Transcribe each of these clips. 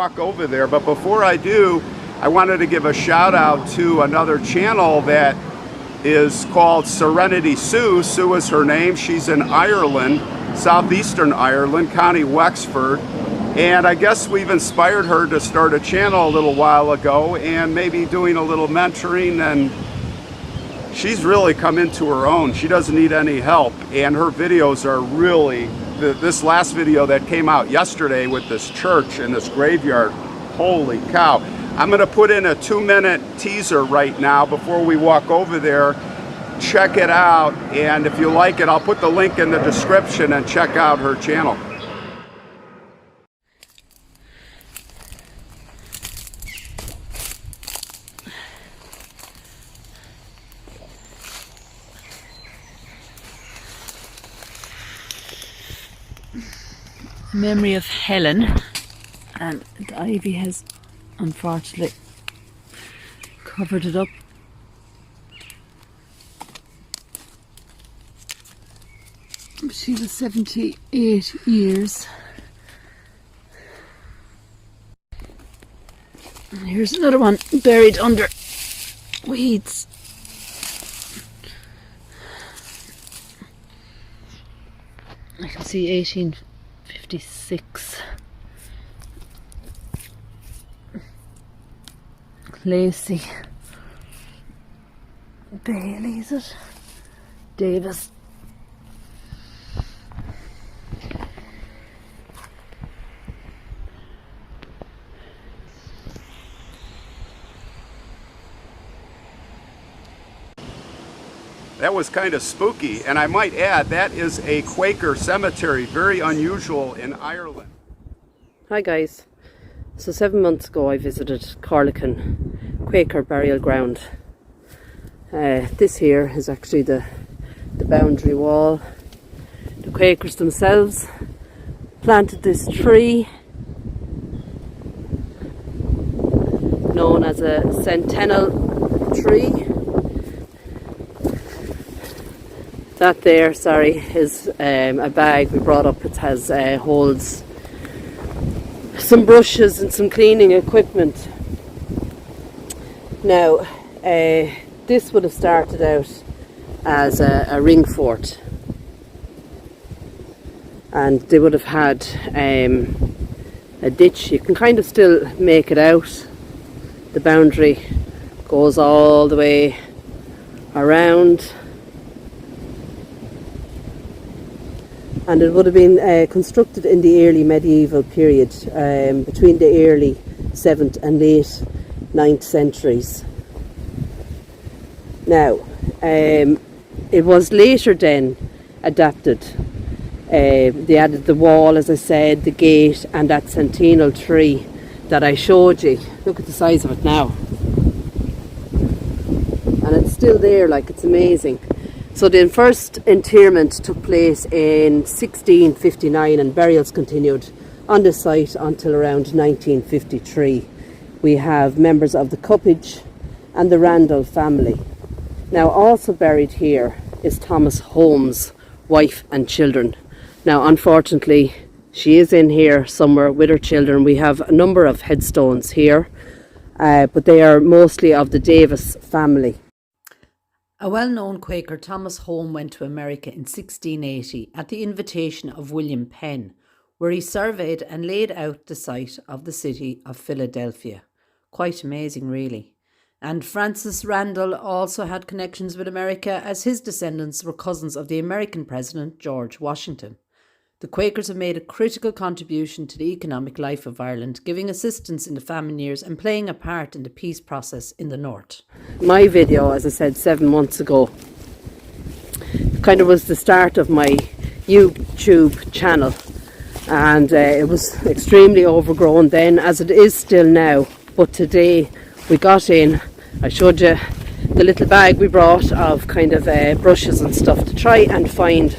walk over there. But before I do, I wanted to give a shout out to another channel that is called Serenity Sue. Sue is her name. She's in Ireland, southeastern Ireland, County Wexford. And I guess we've inspired her to start a channel a little while ago and maybe doing a little mentoring, and she's really come into her own. She doesn't need any help, and her videos are really, this last video that came out yesterday with this church and this graveyard, holy cow. I'm gonna put in a 2-minute teaser right now before we walk over there. Check it out, and if you like it, I'll put the link in the description and check out her channel. Memory of Helen, and the ivy has unfortunately covered it up. She was 78 years. And here's another one buried under weeds. I can see 1856. Lacey Bailey, is it? Davis. That was kind of spooky, and I might add that is a Quaker cemetery, very unusual in Ireland. Hi guys, so 7 months ago I visited Corlican Quaker burial ground. This here is actually the boundary wall. The Quakers themselves planted this tree known as a centennial tree. That there, sorry, is a bag we brought up. It has holds some brushes and some cleaning equipment. Now, this would have started out as a ring fort, and they would have had a ditch. You can kind of still make it out. The boundary goes all the way around. And it would have been constructed in the early medieval period, between the early 7th and late 9th centuries. Now, it was later then adapted. They added the wall, as I said, the gate, and that centennial tree that I showed you. Look at the size of it now. And it's still there, like, it's amazing. So the first interment took place in 1659, and burials continued on the site until around 1953. We have members of the Cuppage and the Randall family. Now, also buried here is Thomas Holmes' wife and children. Now, unfortunately, she is in here somewhere with her children. We have a number of headstones here, but they are mostly of the Davis family. A well-known Quaker, Thomas Holmes, went to America in 1680 at the invitation of William Penn, where he surveyed and laid out the site of the city of Philadelphia. Quite amazing, really. And Francis Randall also had connections with America, as his descendants were cousins of the American President George Washington. The Quakers have made a critical contribution to the economic life of Ireland, giving assistance in the famine years and playing a part in the peace process in the north. My video, as I said, 7 months ago, kind of was the start of my YouTube channel, and it was extremely overgrown then, as it is still now. But today we got in, I showed you the little bag we brought of kind of brushes and stuff to try and find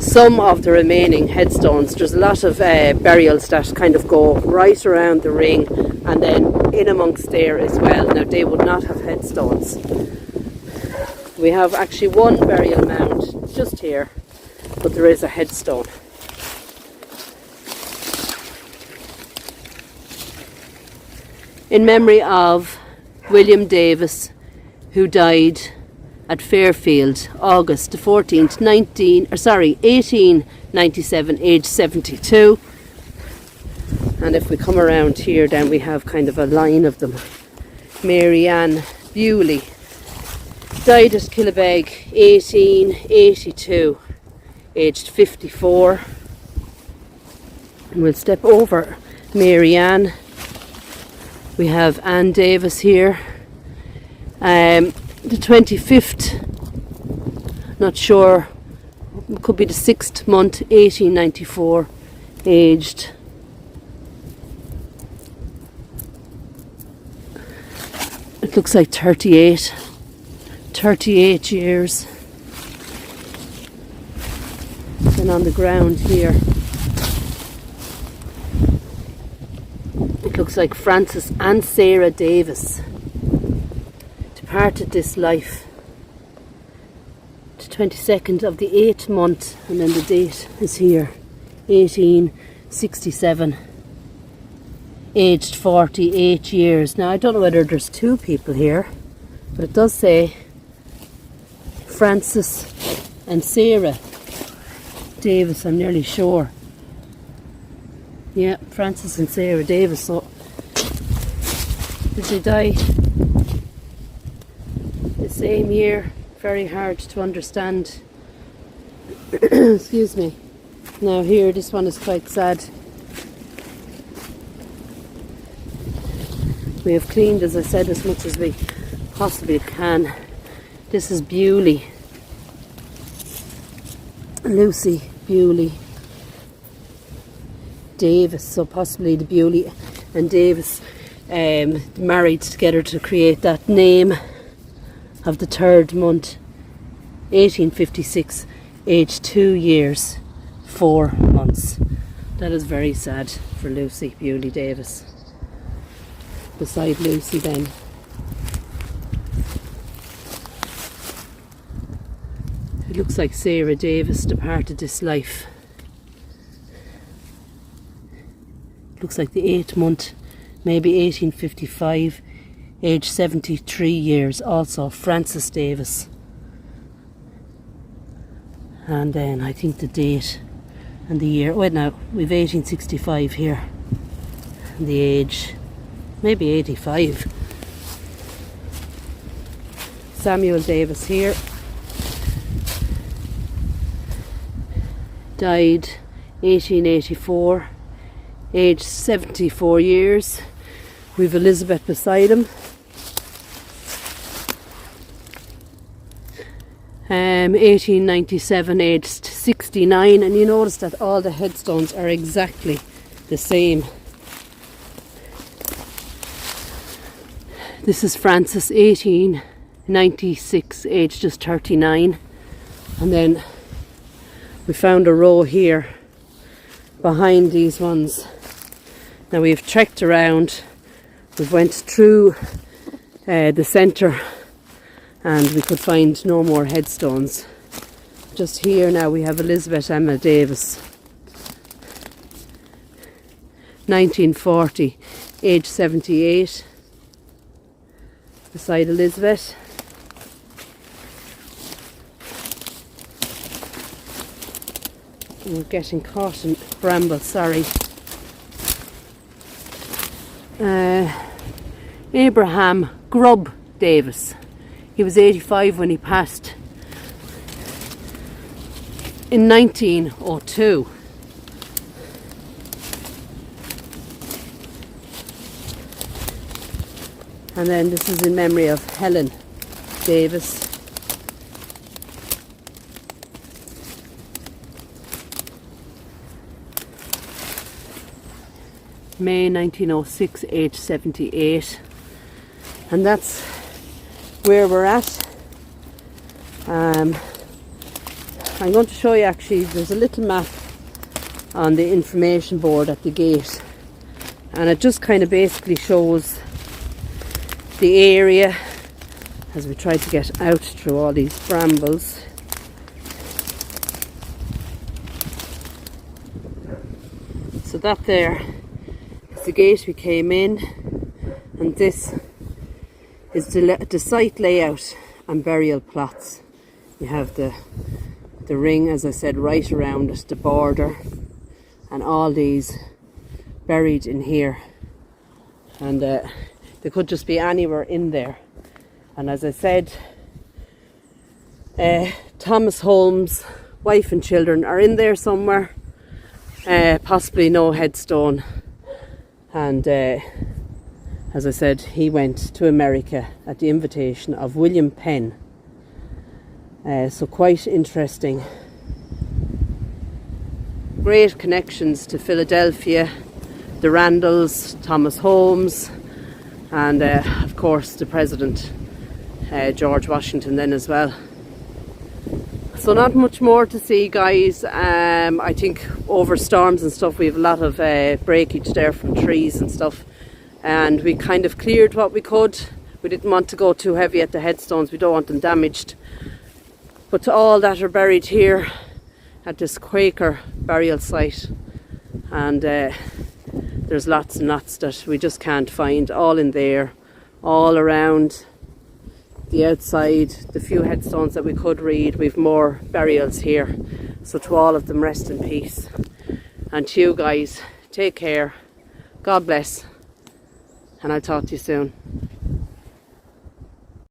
some of the remaining headstones. There's a lot of burials that kind of go right around the ring and then in amongst there as well. Now, they would not have headstones. We have actually one burial mound just here, but there is a headstone. in memory of William Davis, who died at Fairfield, August the 14th, 1897, aged 72. And if we come around here, then we have kind of a line of them. Mary Ann Bewley died at Killabeg, 1882, aged 54. And we'll step over Mary Ann. We have Ann Davis here. The 25th, not sure, could be the 6th month, 1894, aged it looks like 38 years. Then on the ground here, it looks like Francis and Sarah Davis departed this life the 22nd of the 8th month, and then the date is here, 1867, aged 48 years. Now I don't know whether there's two people here, but it does say Francis and Sarah Davis, I'm nearly sure. Yeah, Francis and Sarah Davis. So did they die the same year? Very hard to understand. Excuse me. Now here, this one is quite sad. We have cleaned, as I said, as much as we possibly can. This is Bewley, Lucy Bewley Davis, so possibly the Bewley and Davis married together to create that name of the 3rd month, 1856, aged 2 years, 4 months. That is very sad for Lucy Bewley Davis. Beside Lucy then, it looks like Sarah Davis departed this life. Looks like the 8th month, maybe 1855, aged 73 years, also Francis Davis. And then I think the date and the year, wait now, we've 1865 here, and the age, maybe 85. Samuel Davis here, died 1884, aged 74 years. We've Elizabeth beside him. 1897, aged 69, and you notice that all the headstones are exactly the same. This is Francis, 1896, aged just 39. And then we found a row here behind these ones. Now we've trekked around, we went through the centre, and we could find no more headstones. Just here now we have Elizabeth Emma Davis, 1940, age 78, beside Elizabeth. We're getting caught in brambles, sorry. Abraham Grubb Davis. He was 85 when he passed in 1902. And then this is in memory of Helen Davis. May 1906, age 78. And that's where we're at. I'm going to show you, actually, there's a little map on the information board at the gate, and it just kind of basically shows the area as we try to get out through all these brambles. So that there is the gate we came in, And this is the site layout and burial plots. You have the ring, as I said, right around it, the border, and all these buried in here. And they could just be anywhere in there. And as I said, Thomas Holmes' wife and children are in there somewhere. Possibly no headstone. And as I said, he went to America at the invitation of William Penn. So quite interesting. Great connections to Philadelphia, the Randalls, Thomas Holmes, and of course the President, George Washington then as well. So not much more to see, guys. I think over storms and stuff we have a lot of breakage there from trees and stuff, and we kind of cleared what we could. We didn't want to go too heavy at the headstones, we don't want them damaged. But to all that are buried here at this Quaker burial site, and there's lots and lots that we just can't find, all in there, all around the outside, the few headstones that we could read. We've more burials here, so to all of them, rest in peace. And to you guys, take care, God bless, and I'll talk to you soon.